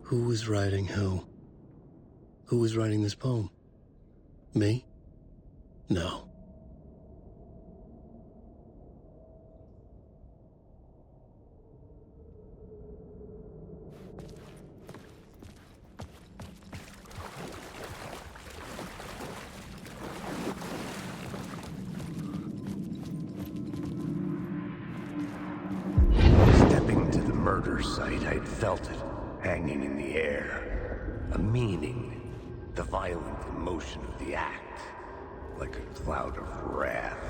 Who was writing who? Who was writing this poem? Me? No. Stepping to the murder site, I'd felt it, hanging in the air. A meaning, the violent emotion of the act. Like a cloud of wrath,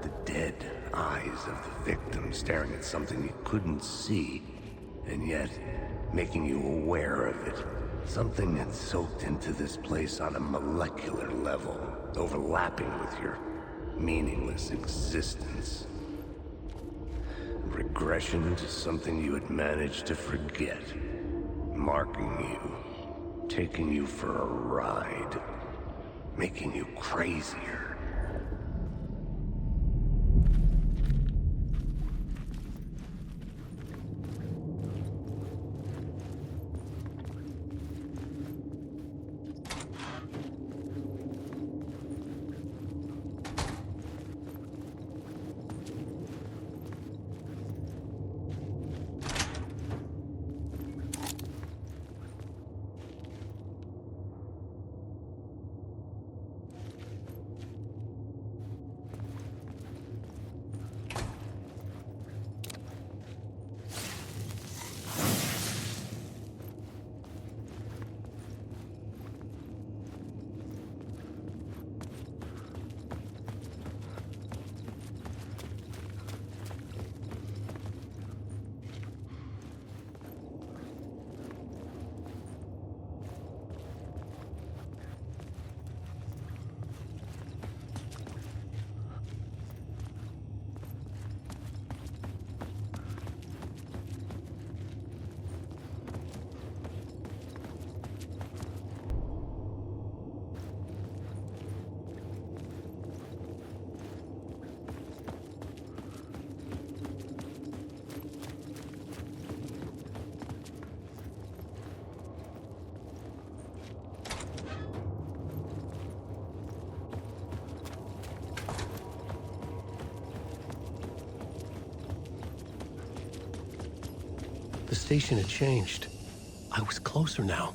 the dead eyes of the victim staring at something you couldn't see, and yet making you aware of it. Something had soaked into this place on a molecular level, overlapping with your meaningless existence. Regression to something you had managed to forget, marking you, taking you for a ride, making you crazier. The station had changed. I was closer now.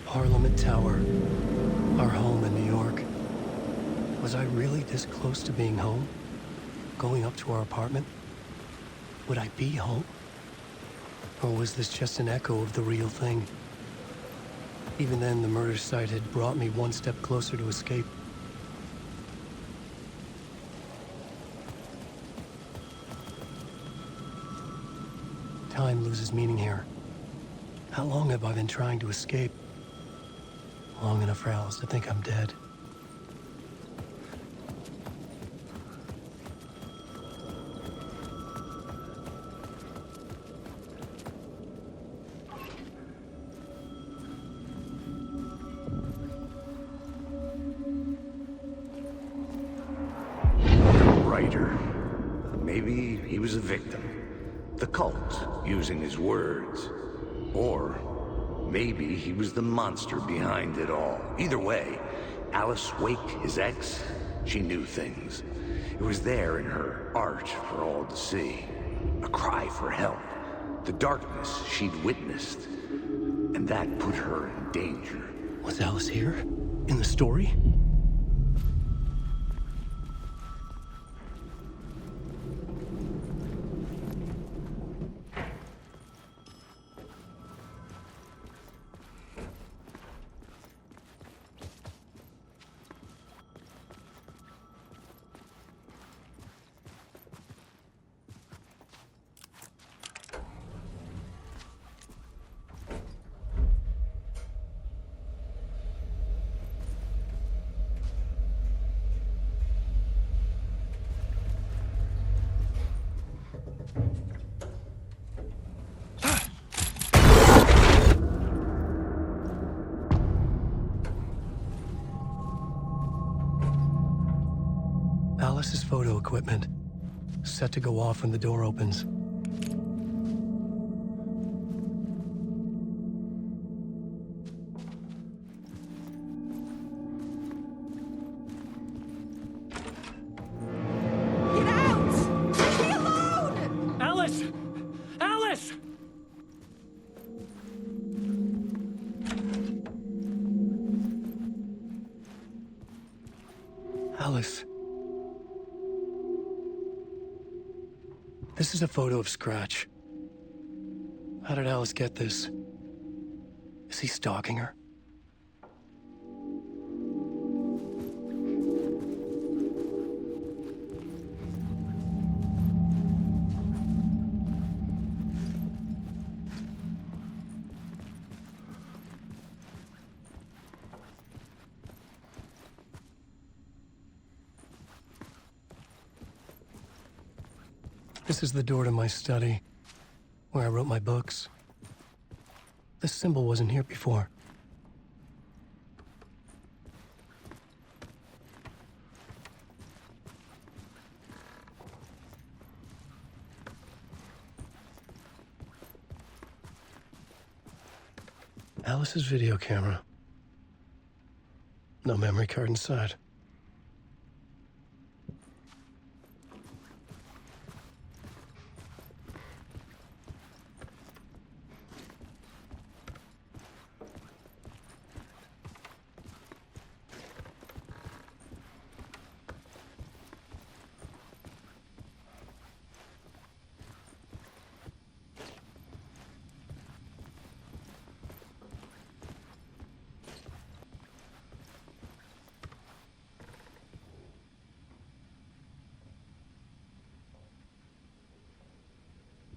Parliament Tower, our home in New York. Was I really this close to being home? Going up to our apartment? Would I be home? Or was this just an echo of the real thing? Even then, the murder site had brought me one step closer to escape. Time loses meaning here. How long have I been trying to escape? Long enough for Alice to think I'm dead. The writer. Maybe he was a victim. The cult, using his words. Or maybe he was the monster behind it all. Either way, Alice Wake, his ex, she knew things. It was there in her art for all to see. A cry for help. The darkness she'd witnessed. And that put her in danger. Was Alice here? In the story? Alice's photo equipment, set to go off when the door opens. Get out! Leave me alone! Alice! Alice! Alice. This is a photo of Scratch. How did Alice get this? Is he stalking her? This is the door to my study, where I wrote my books. This symbol wasn't here before. Alice's video camera. No memory card inside.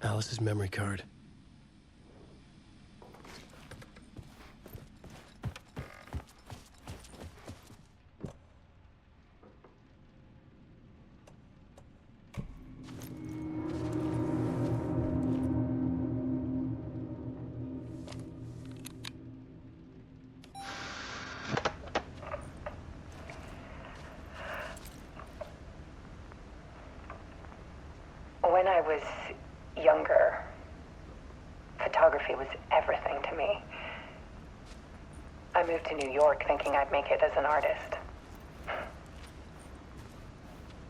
Alice's memory card. When I was younger, photography was everything to me. I moved to New York thinking I'd make it as an artist.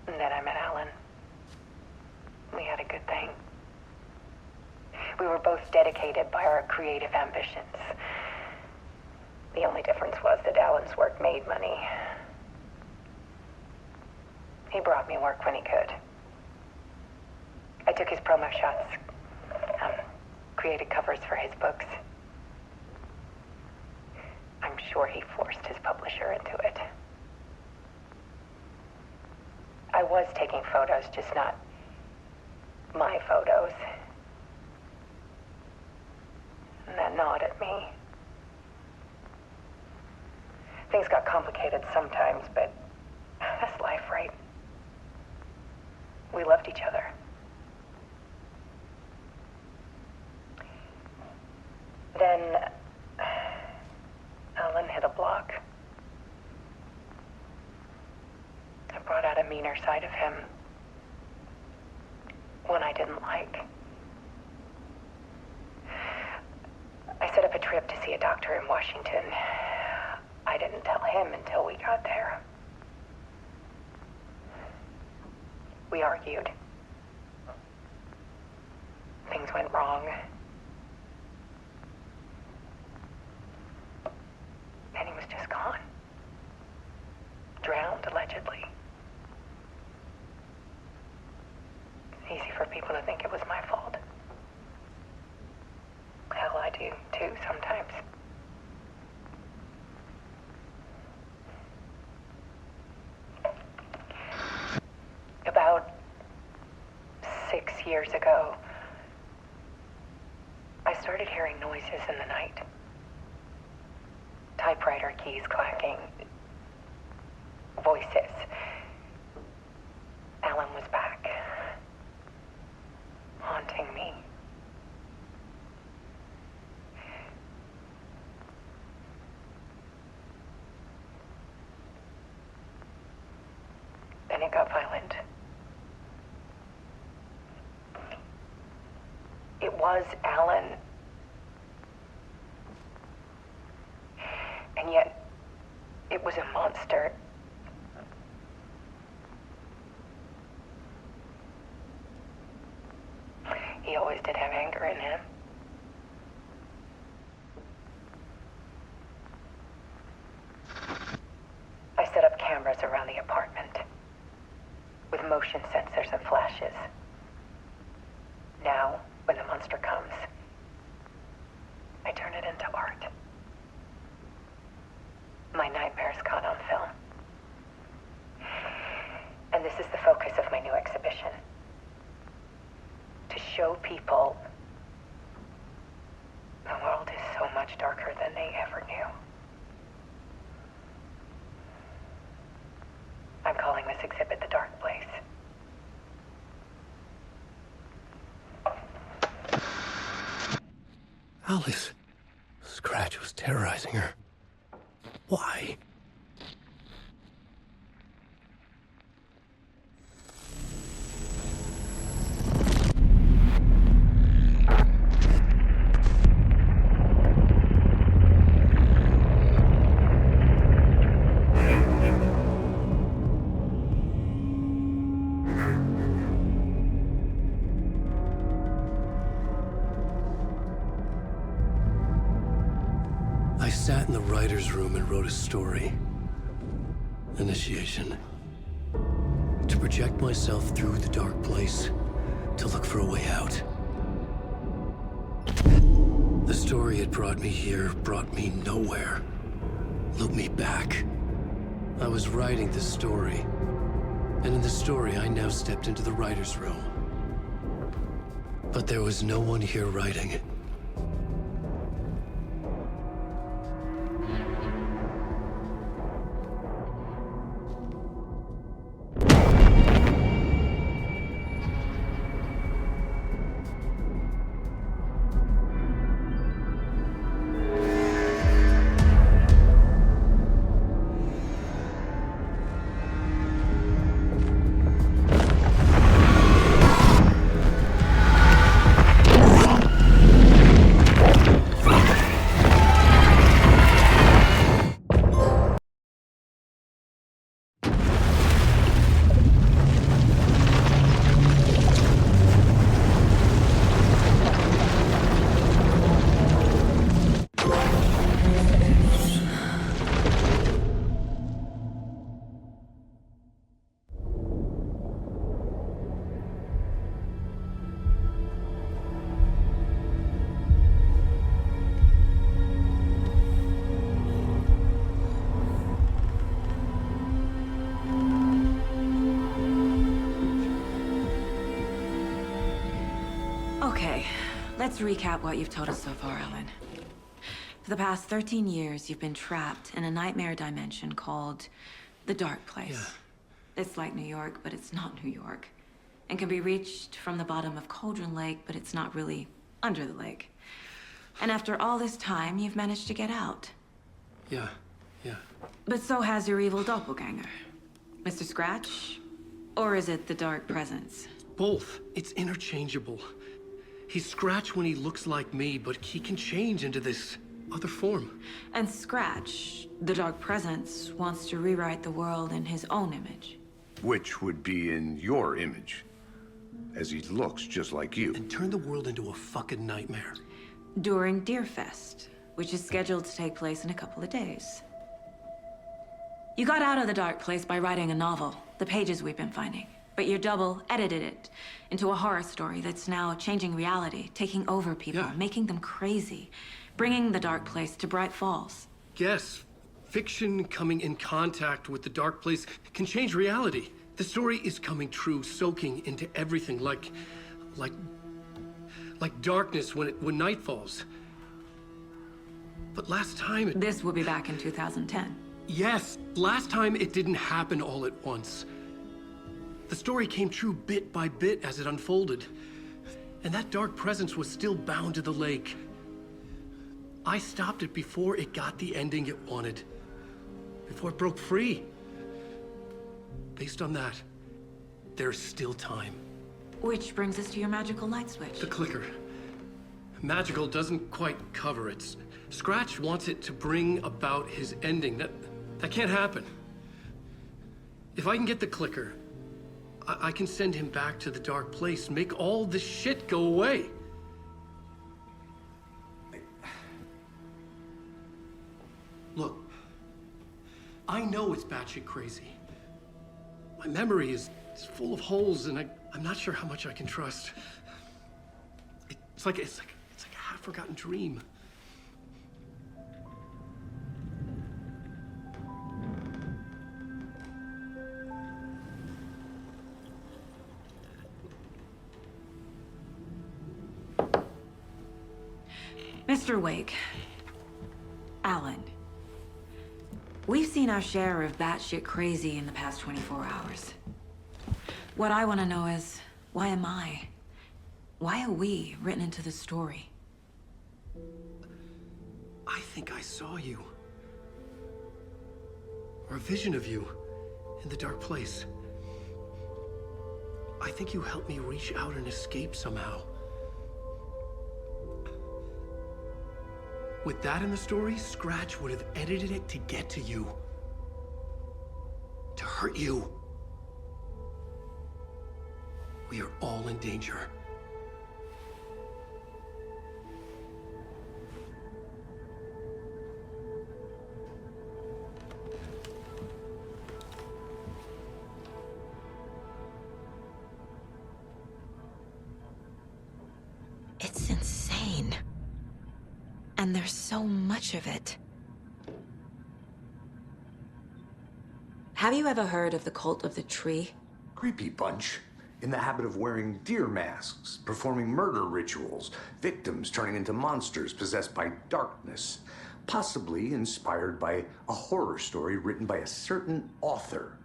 And then I met Alan. We had a good thing. We were both dedicated by our creative ambitions. The only difference was that Alan's work made money. He brought me work when he could. I took his promo shots, created covers for his books. I'm sure he forced his publisher into it. I was taking photos, just not my photos. And that gnawed at me. Things got complicated sometimes, but that's life, right? We loved each other. Then Alan hit a block. I brought out a meaner side of him. One I didn't like. I set up a trip to see a doctor in Washington. I didn't tell him until we got there. We argued. Things went wrong. And he was just gone. Drowned, allegedly. It's easy for people to think it was my fault. Hell, I do, too, sometimes. About 6 years ago, I started hearing noises in the night. Typewriter keys clacking. Voices. Alan was back. Haunting me. Then it got violent. was Alan. And yet, it was a monster. He always did have anger in him. I set up cameras around the apartment with motion sensors and flashes. Now, when the monster comes, I turn it into art. My nightmares caught on film. And this is the focus of my new exhibition. To show people the world is so much darker than they ever knew. I'm calling this exhibit The Dark Place. Alice. Scratch was terrorizing her. Why? I sat in the writer's room and wrote a story. Initiation. To project myself through the dark place, to look for a way out. The story had brought me here, brought me nowhere. Looped me back. I was writing the story. And in the story, I now stepped into the writer's room. But there was no one here writing it. Okay, let's recap what you've told us so far, Alan. For the past 13 years, you've been trapped in a nightmare dimension called the Dark Place. Yeah. It's like New York, but it's not New York. And can be reached from the bottom of Cauldron Lake, but it's not really under the lake. And after all this time, you've managed to get out. Yeah. But so has your evil doppelganger. Mr. Scratch? Or is it the Dark Presence? Both. It's interchangeable. He's Scratch when he looks like me, but he can change into this other form. And Scratch, the Dark Presence, wants to rewrite the world in his own image. Which would be in your image, as he looks just like you. And turn the world into a fucking nightmare. During Deerfest, which is scheduled to take place in a couple of days. You got out of the Dark Place by writing a novel, the pages we've been finding. But your double edited it into a horror story that's now changing reality, taking over people, Yeah. making them crazy, bringing the Dark Place to Bright Falls. Yes, fiction coming in contact with the dark place can change reality. The story is coming true, soaking into everything like darkness when night falls. But last time This will be back in 2010. Yes, last time it didn't happen all at once. The story came true bit by bit as it unfolded. And that dark presence was still bound to the lake. I stopped it before it got the ending it wanted. Before it broke free. Based on that, there's still time. Which brings us to your magical light switch. The clicker. Magical doesn't quite cover it. Scratch wants it to bring about his ending. That can't happen. If I can get the clicker, I can send him back to the dark place, make all this shit go away. Look, I know it's batshit crazy. My memory is full of holes, and I'm not sure how much I can trust. It's like a half-forgotten dream. Mr. Wake. Alan. We've seen our share of batshit crazy in the past 24 hours. What I want to know is, why am I? Why are we written into the story? I think I saw you. Or a vision of you in the dark place. I think you helped me reach out and escape somehow. With that in the story, Scratch would have edited it to get to you. To hurt you. We are all in danger. It's insane. And there's so much of it. Have you ever heard of the cult of the tree? Creepy bunch. In the habit of wearing deer masks, performing murder rituals, victims turning into monsters possessed by darkness. Possibly inspired by a horror story written by a certain author.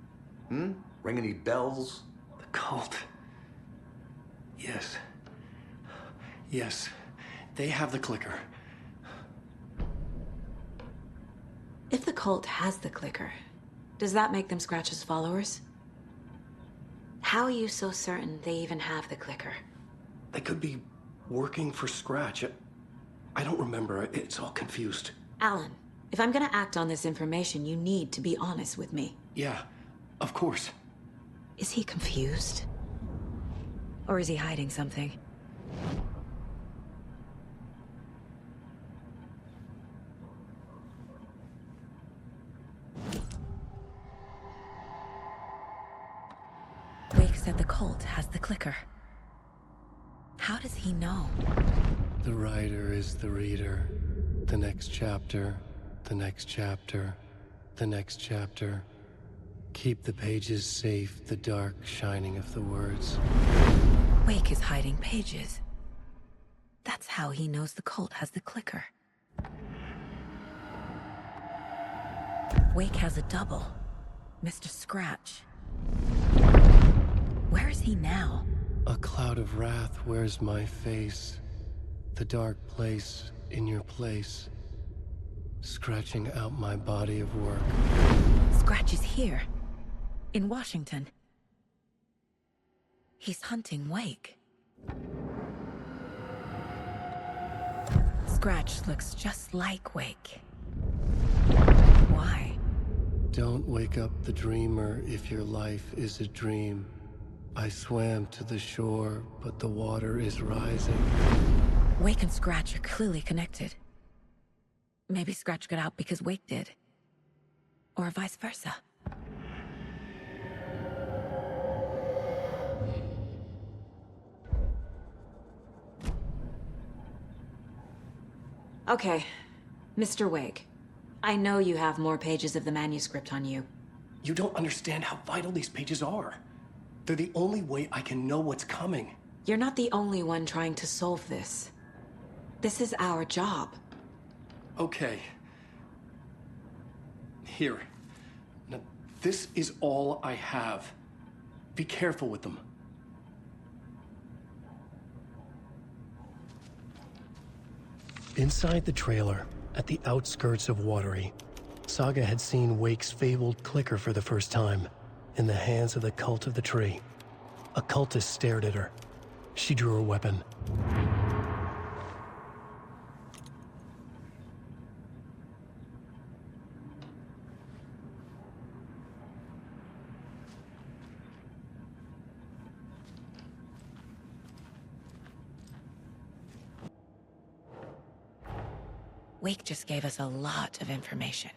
Ring any bells? The cult. Yes. Yes. They have the clicker. If the cult has the clicker, does that make them Scratch's followers? How are you so certain they even have the clicker? They could be working for Scratch. I don't remember. It's all confused. Alan, if I'm gonna act on this information, you need to be honest with me. Yeah, of course. Is he confused? Or is he hiding something? Wake said the cult has the clicker. How does he know? The writer is the reader. The next chapter, the next chapter, the next chapter. Keep the pages safe, the dark shining of the words. Wake is hiding pages. That's how he knows the cult has the clicker. Wake has a double. Mr. Scratch. Where is he now? A cloud of wrath wears my face. The dark place in your place. Scratching out my body of work. Scratch is here. In Washington. He's hunting Wake. Scratch looks just like Wake. Why? Don't wake up the dreamer if your life is a dream. I swam to the shore, but the water is rising. Wake and Scratch are clearly connected. Maybe Scratch got out because Wake did. Or vice versa. Okay, Mr. Wake. I know you have more pages of the manuscript on you. You don't understand how vital these pages are. They're the only way I can know what's coming. You're not the only one trying to solve this. This is our job. Okay. Here. Now, this is all I have. Be careful with them. Inside the trailer, at the outskirts of Watery, Saga had seen Wake's fabled clicker for the first time, in the hands of the cult of the tree. A cultist stared at her. She drew her weapon. Wake just gave us a lot of information.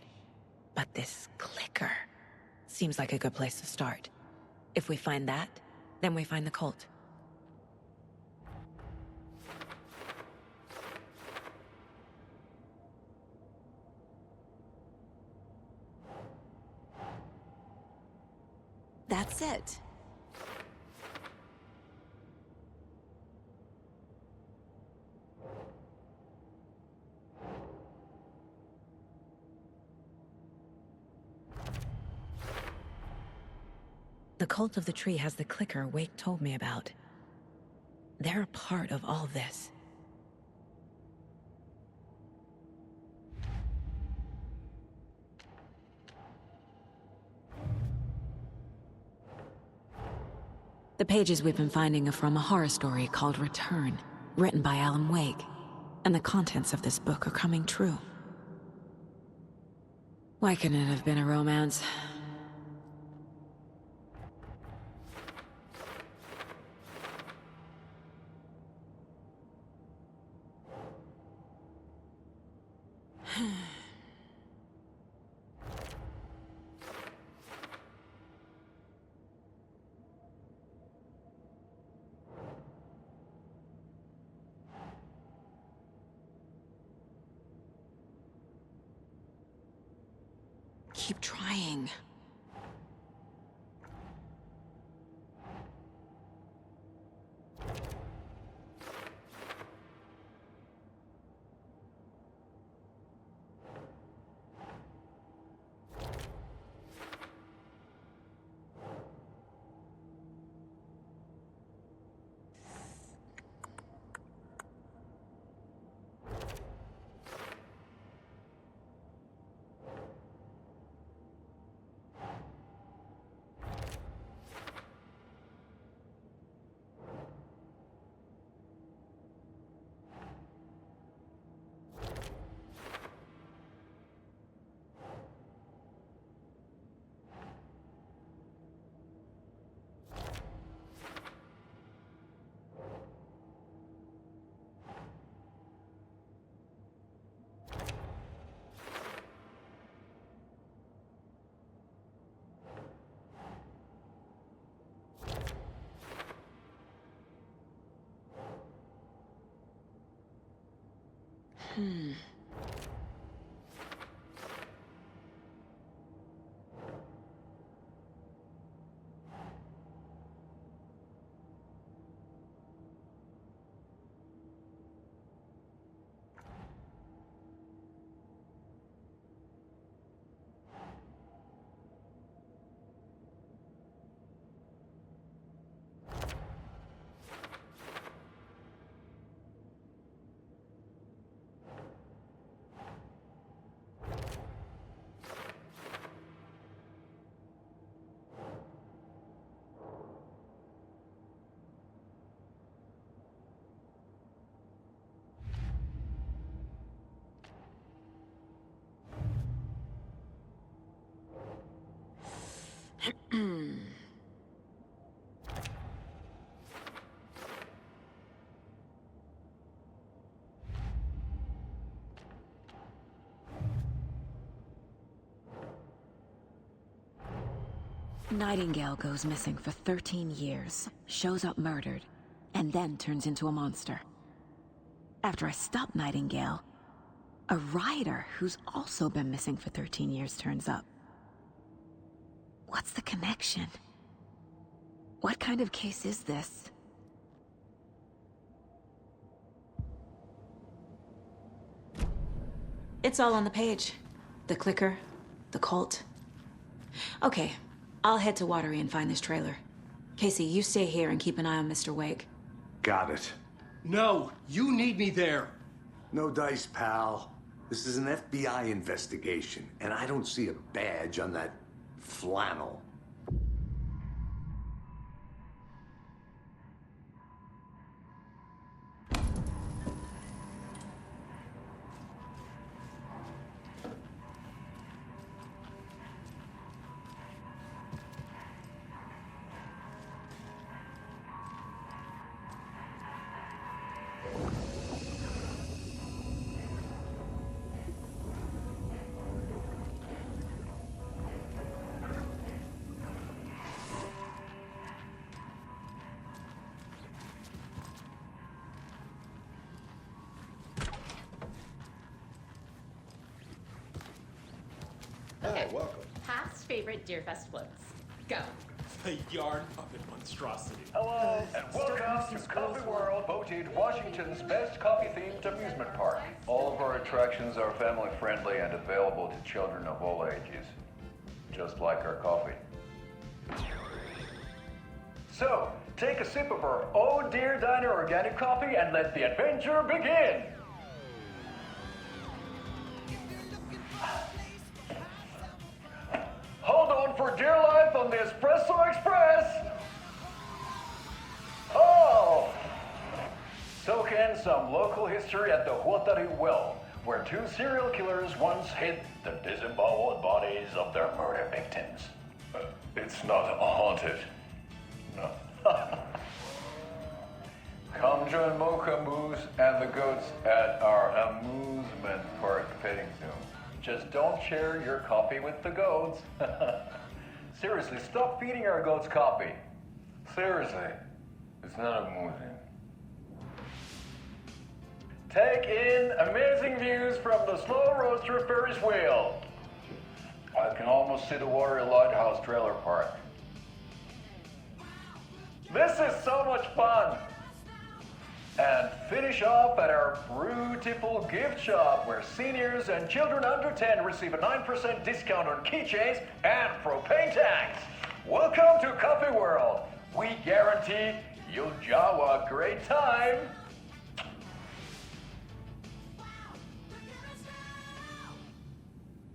But this clicker seems like a good place to start. If we find that, then we find the cult. That's it. The cult of the tree has the clicker Wake told me about. They're a part of all this. The pages we've been finding are from a horror story called Return, written by Alan Wake. And the contents of this book are coming true. Why couldn't it have been a romance? Keep trying. Nightingale goes missing for 13 years, shows up murdered, and then turns into a monster. After I stop Nightingale, a rider who's also been missing for 13 years turns up. What's the connection? What kind of case is this? It's all on the page. The clicker, the cult. Okay, I'll head to Watery and find this trailer. Casey, you stay here and keep an eye on Mr. Wake. Got it. No, you need me there. No dice, pal. This is an FBI investigation, and I don't see a badge on that flannel. favorite Deerfest floats. Go. A yarn puppet monstrosity. Hello, and welcome to Coffee World, voted Washington's best coffee-themed amusement park. All of our attractions are family-friendly and available to children of all ages, just like our coffee. So, take a sip of our Oh Dear Diner organic coffee and let the adventure begin! Hold on for dear life on the Espresso Express! Oh! Soak in some local history at the Watery well, where two serial killers once hid the disemboweled bodies of their murder victims. It's not haunted. No. Come join Mocha Moose and the goats at our amusement park petting zoo. Just don't share your coffee with the goats. Seriously, stop feeding our goats coffee. Seriously, it's not amusing. Take in amazing views from the Slow Roaster Ferris wheel. I can almost see the Watery Lighthouse trailer park. This is so much fun! And finish off at our beautiful gift shop where seniors and children under 10 receive a 9% discount on keychains and propane tanks. Welcome to Coffee World. We guarantee you'll jaw a great time.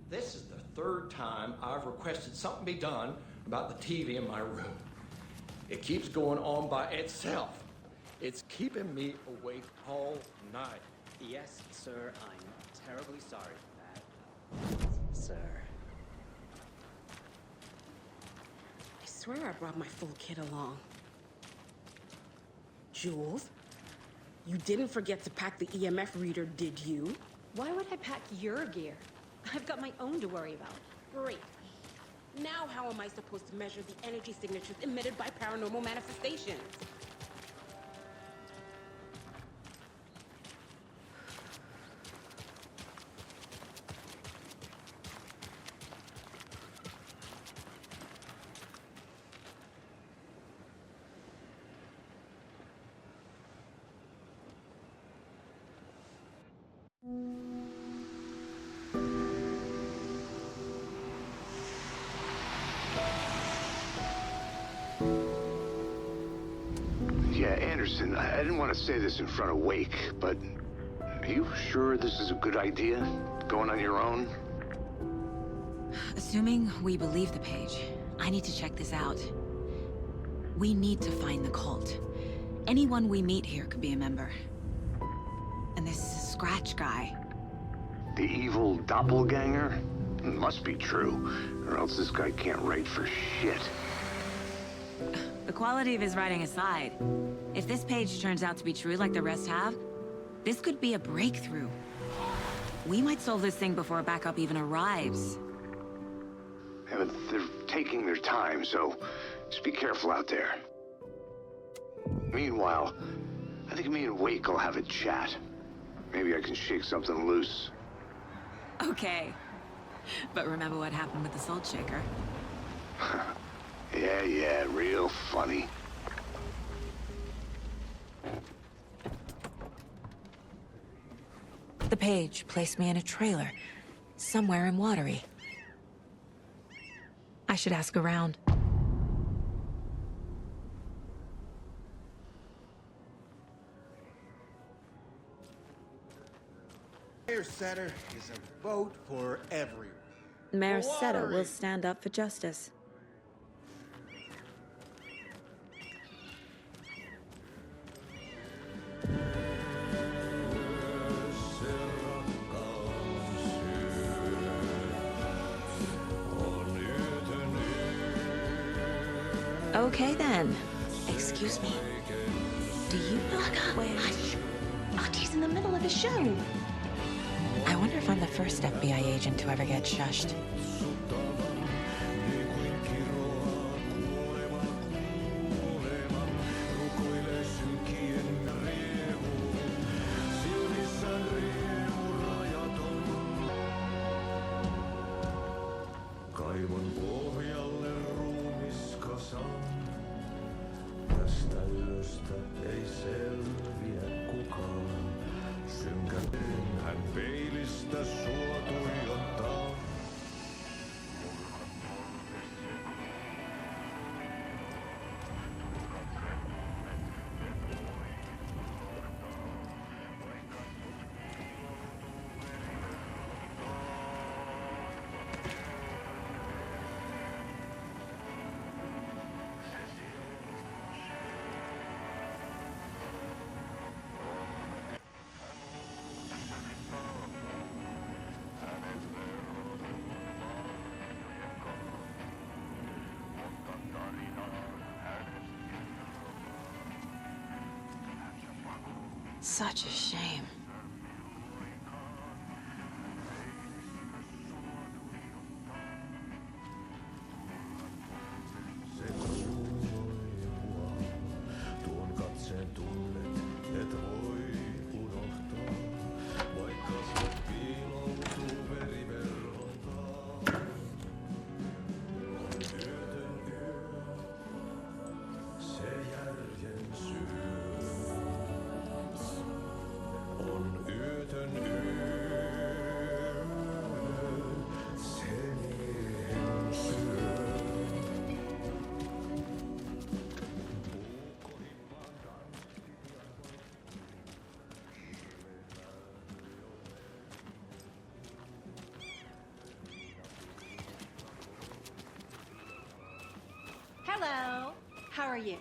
This is the third time I've requested something be done about the TV in my room. It keeps going on by itself. It's keeping me awake all night. Yes, sir, I'm terribly sorry for that. Sir. I swear I brought my full kit along. Jules, you didn't forget to pack the EMF reader, did you? Why would I pack your gear? I've got my own to worry about. Great. Now how am I supposed to measure the energy signatures emitted by paranormal manifestations? Yeah, Anderson, I didn't want to say this in front of Wake, but are you sure this is a good idea? Going on your own? Assuming we believe the page, I need to check this out. We need to find the cult. Anyone we meet here could be a member. And this Scratch guy. The evil doppelganger? Must be true, or else this guy can't write for shit. The quality of his writing aside, if this page turns out to be true like the rest have, this could be a breakthrough. We might solve this thing before backup even arrives. Yeah, but they're taking their time, so just be careful out there. Meanwhile, I think me and Wake will have a chat. Maybe I can shake something loose. Okay. But remember what happened with the Salt Shaker? Yeah, real funny. The page placed me in a trailer, somewhere in Watery. I should ask around. Mayor Setter is a vote for everyone. Mayor For Setter Watery. will stand up for justice. Okay then. Excuse me. Do you know where... Hush. Auntie in the middle of a show. I wonder if I'm the first FBI agent to ever get shushed. Kaivon Such a shame. Hello. How are you?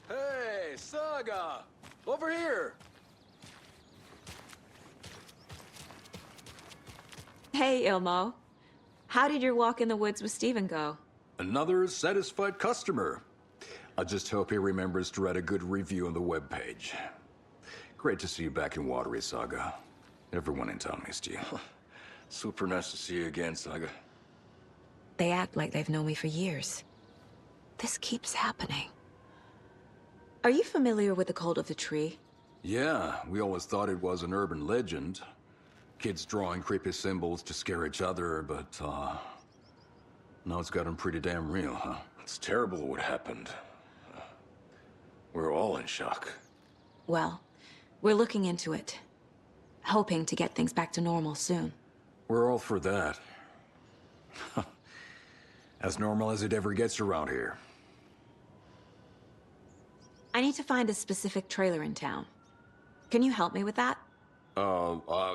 Hey, Saga! Over here! Hey, Ilmo. How did your walk in the woods with Steven go? Another satisfied customer. I just hope he remembers to write a good review on the webpage. Great to see you back in Watery, Saga. Everyone in town missed you. Super nice to see you again, Saga. They act like they've known me for years. This keeps happening. Are you familiar with the cult of the tree? Yeah, we always thought it was an urban legend. Kids drawing creepy symbols to scare each other, but, now it's gotten pretty damn real, huh? It's terrible what happened. We're all in shock. Well, we're looking into it. Hoping to get things back to normal soon. We're all for that. As normal as it ever gets around here. I need to find a specific trailer in town. Can you help me with that?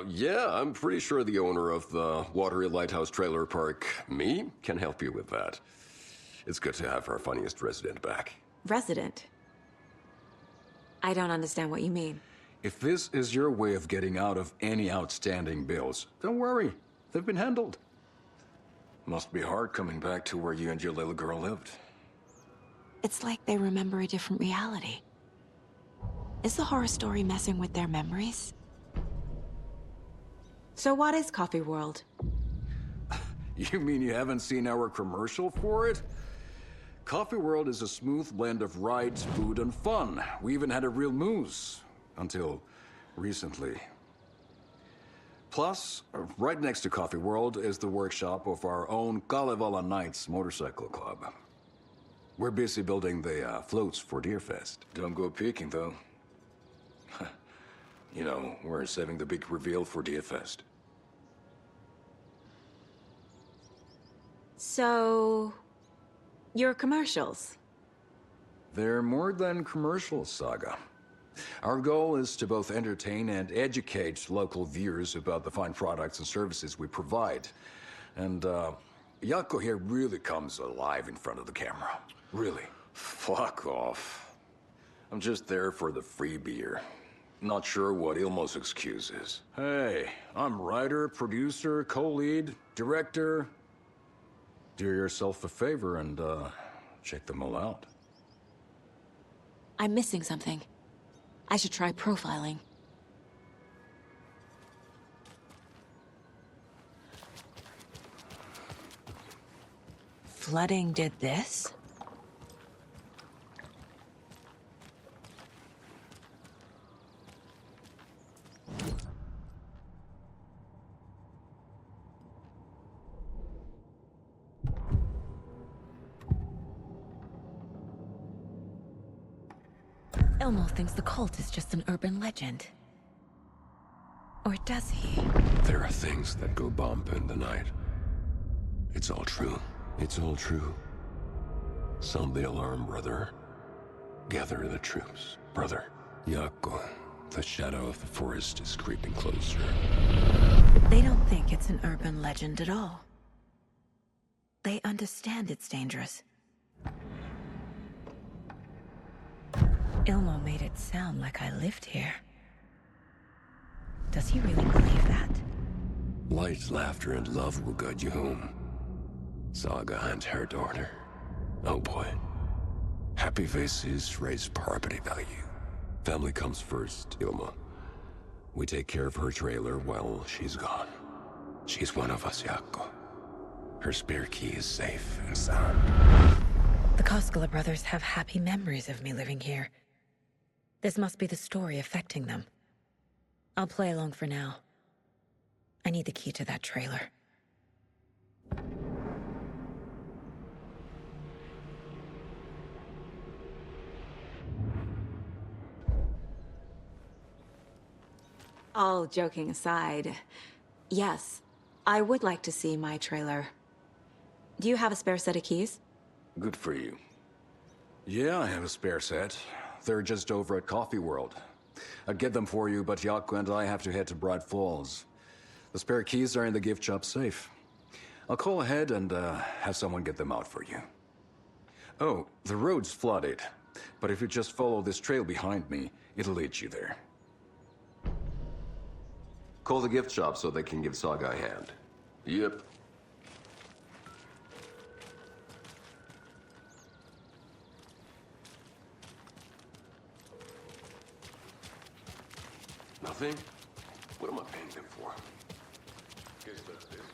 Yeah, I'm pretty sure the owner of the Watery Lighthouse Trailer Park, me, can help you with that. It's good to have our funniest resident back. Resident? I don't understand what you mean. If this is your way of getting out of any outstanding bills, don't worry. They've been handled. Must be hard coming back to where you and your little girl lived. It's like they remember a different reality. Is the horror story messing with their memories? So what is Coffee World? You mean you haven't seen our commercial for it? Coffee World is a smooth blend of rides, food, and fun. We even had a real moose. Until recently. Plus, right next to Coffee World is the workshop of our own Kalevala Knights Motorcycle Club. We're busy building the floats for Deerfest. Don't go peeking, though. You know, we're saving the big reveal for Deerfest. So... your commercials? They're more than commercials, Saga. Our goal is to both entertain and educate local viewers about the fine products and services we provide. And, Yako here really comes alive in front of the camera. Really. Fuck off. I'm just there for the free beer. Not sure what Ilmo's excuse is. Hey, I'm writer, producer, co-lead, director. Do yourself a favor and, check them all out. I'm missing something. I should try profiling. Flooding did this? Elmo thinks the cult is just an urban legend. Or does he? There are things that go bump in the night. It's all true. It's all true. Sound the alarm, brother. Gather the troops, brother. Yako, the shadow of the forest is creeping closer. They don't think it's an urban legend at all. They understand it's dangerous. Ilmo made it sound like I lived here. Does he really believe that? Light, laughter, and love will guide you home. Saga and her daughter. Oh boy. Happy faces raise property value. Family comes first, Ilma. We take care of her trailer while she's gone. She's one of us, Yako. Her spare key is safe and sound. The Koskela brothers have happy memories of me living here. This must be the story affecting them. I'll play along for now. I need the key to that trailer. All joking aside, yes, I would like to see my trailer. Do you have a spare set of keys? Good for you. Yeah, I have a spare set. They're just over at Coffee World. I'd get them for you, but Yako and I have to head to Bright Falls. The spare keys are in the gift shop safe. I'll call ahead and have someone get them out for you. Oh, the road's flooded, but if you just follow this trail behind me, it'll lead you there. Call the gift shop so they can give Saga a hand. Yep. Nothing? What am I paying them for? Guess that's business.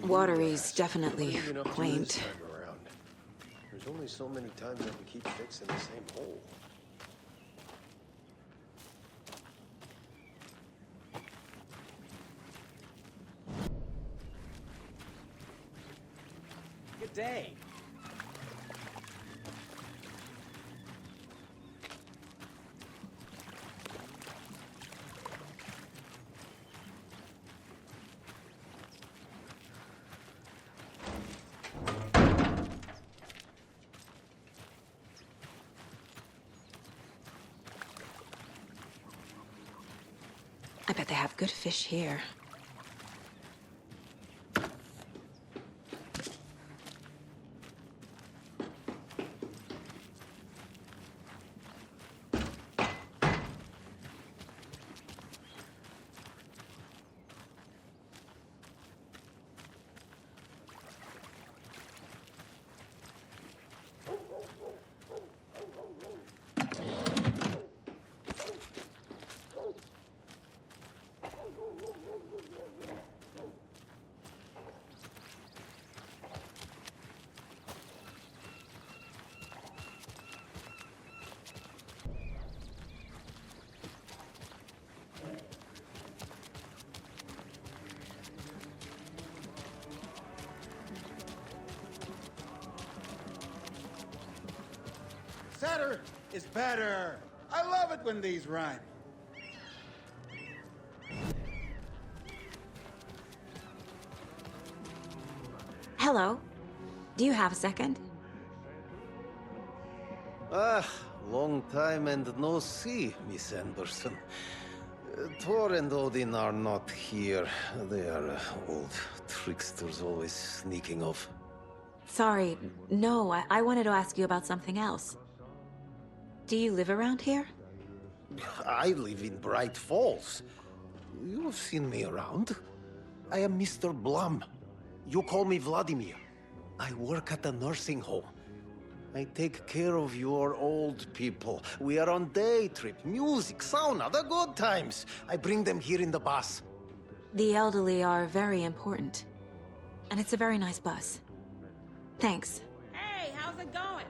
Watery's definitely quaint. There's only so many times I can keep fixing the same hole. Good day. I bet they have good fish here. Better is better. I love it when these rhyme. Hello. Do you have a second? Long time and no see, Miss Anderson. Thor and Odin are not here. They are old tricksters always sneaking off. Sorry, no, I wanted to ask you about something else. Do you live around here? I live in Bright Falls. You've seen me around. I am Mr. Blum. You call me Vladimir. I work at a nursing home. I take care of your old people. We are on day trip, music, sauna, the good times. I bring them here in the bus. The elderly are very important. And it's a very nice bus. Thanks. Hey, how's it going?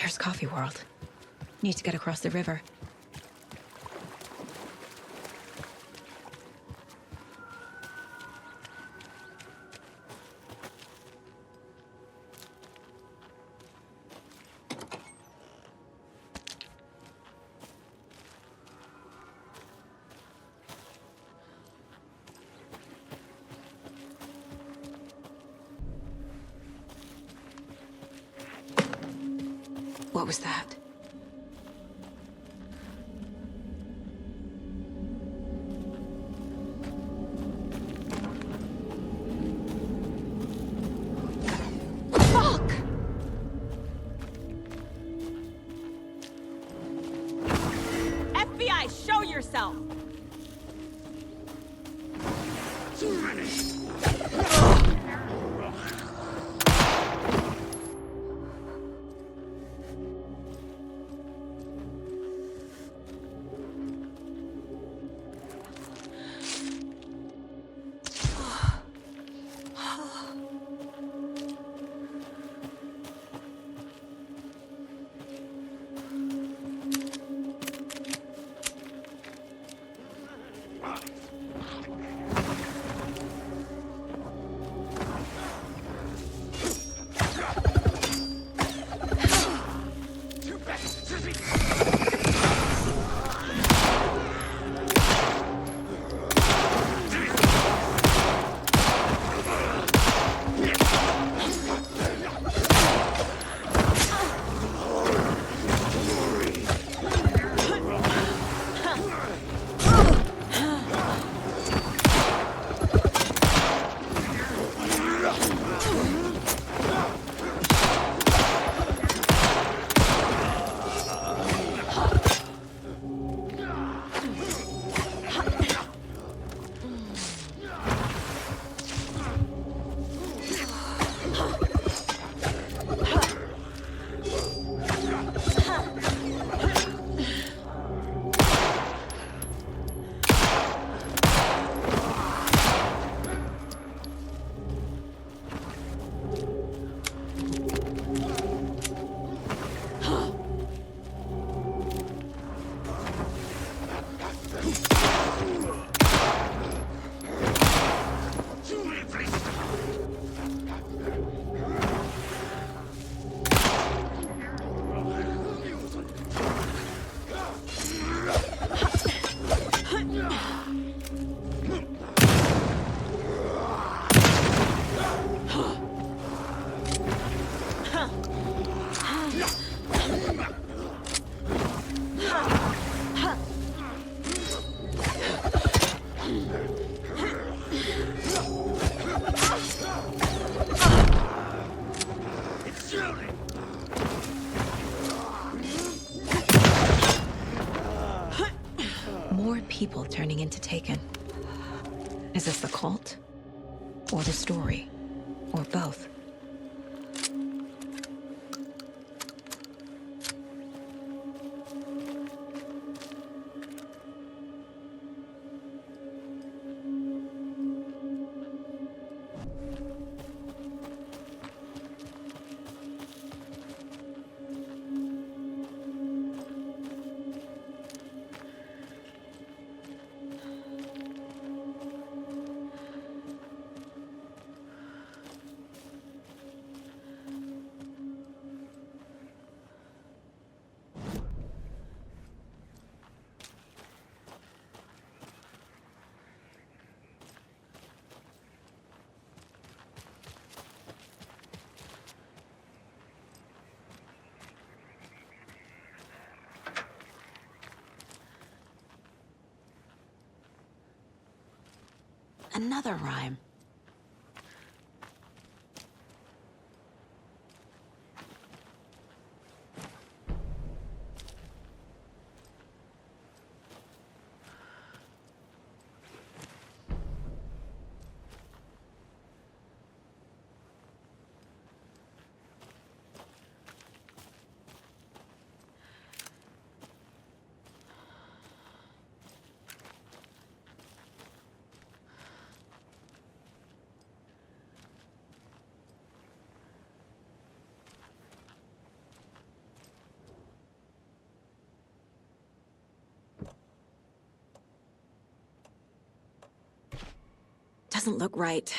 There's Coffee World. Need to get across the river. What was that? Fuck! FBI, show yourself! More people turning into Taken. Is this the cult? Or the story? Or both? Another rhyme. Doesn't look right.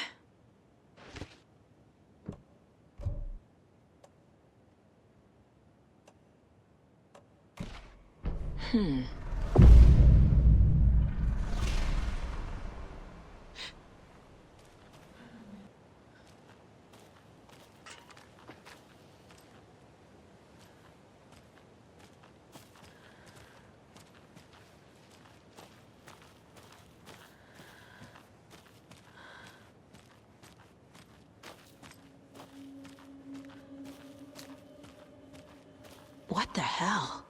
What the hell?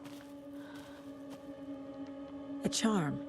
A charm.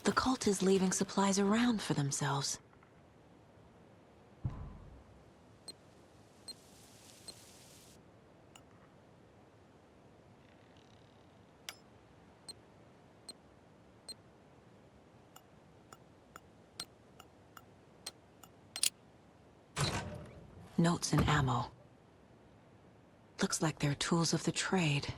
The cult is leaving supplies around for themselves. Notes and ammo. Looks like they're tools of the trade.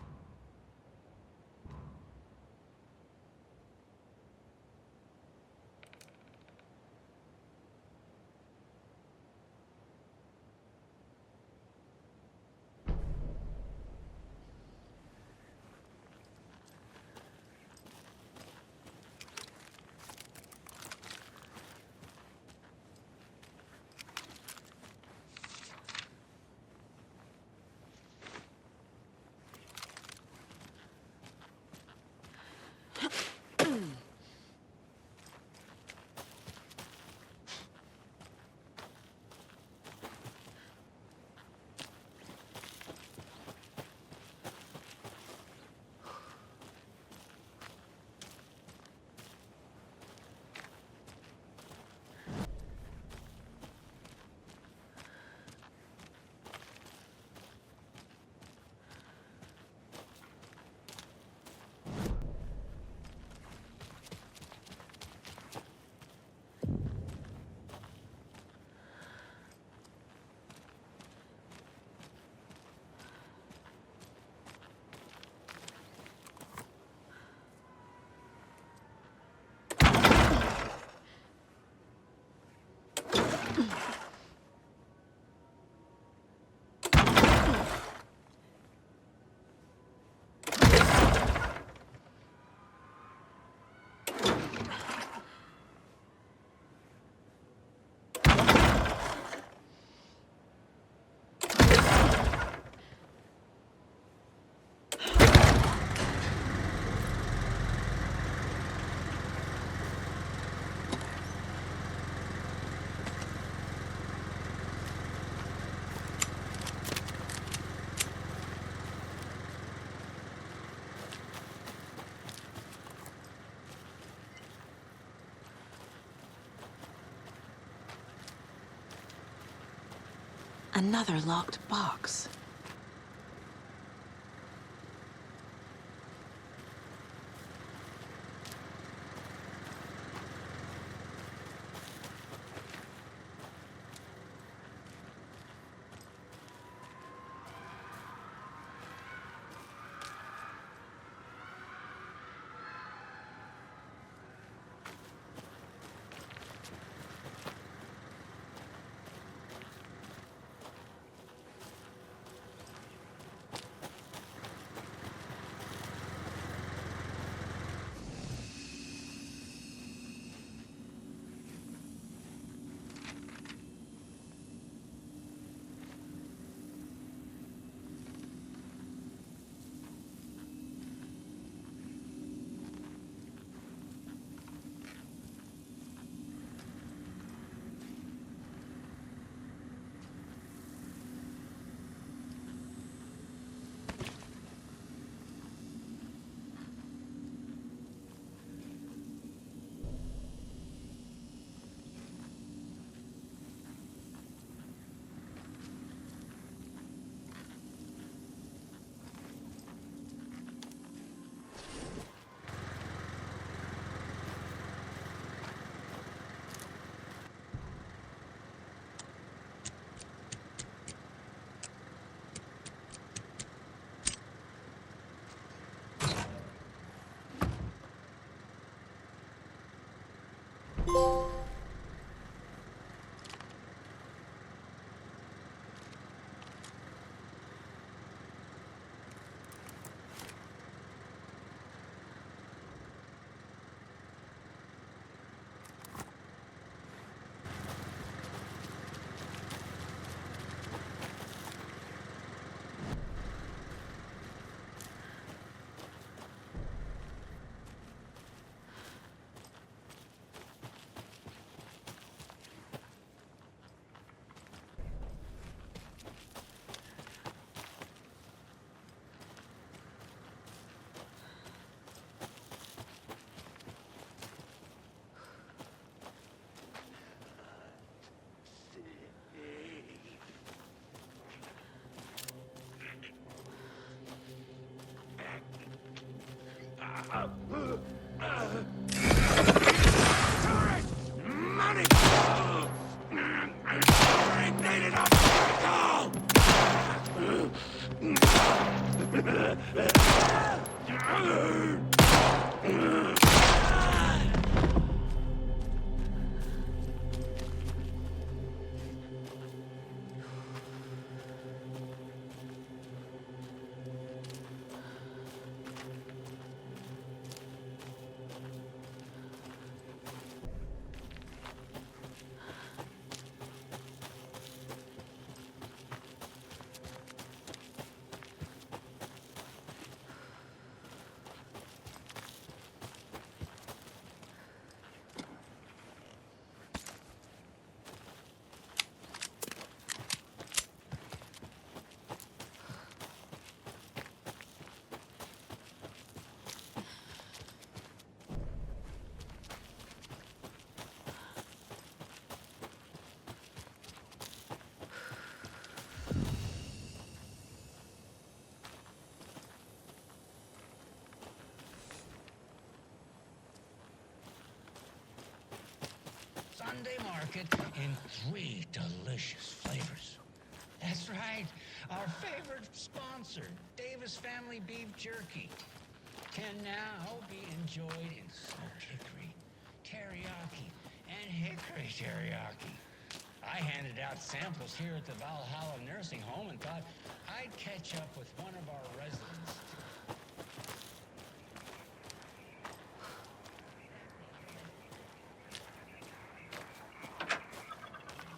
Another locked box. Sunday market in 3 delicious flavors. That's right, our favorite sponsor, Davis Family Beef Jerky, can now be enjoyed in smoked hickory, teriyaki, and hickory teriyaki. I handed out samples here at the Valhalla Nursing Home and thought I'd catch up with one of our residents.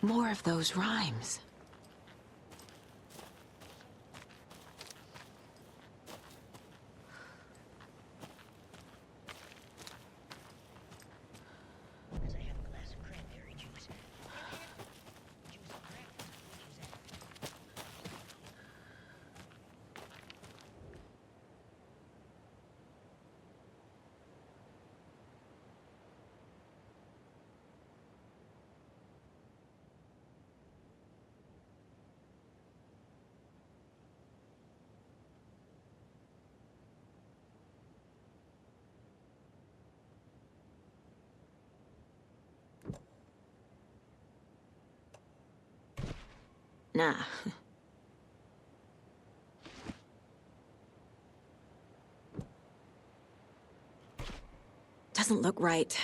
More of those rhymes. Nah. Doesn't look right.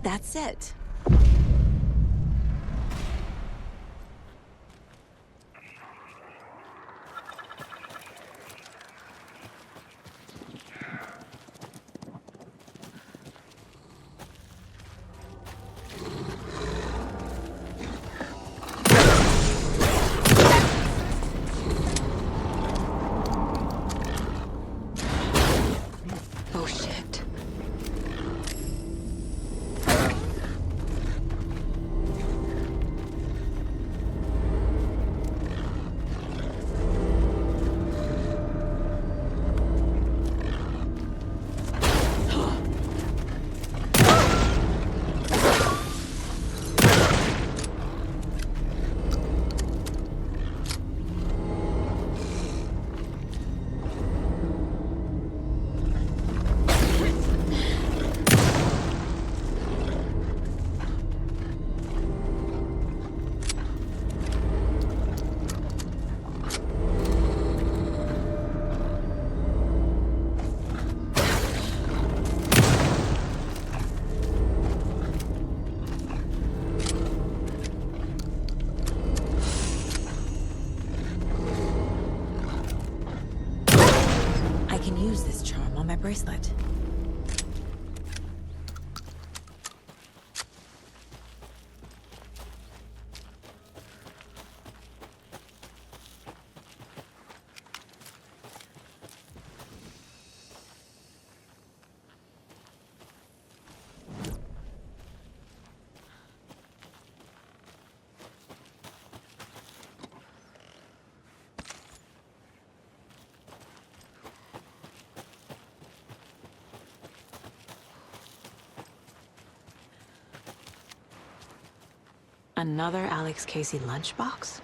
That's it. can use this charm on my bracelet. Another Alex Casey lunchbox?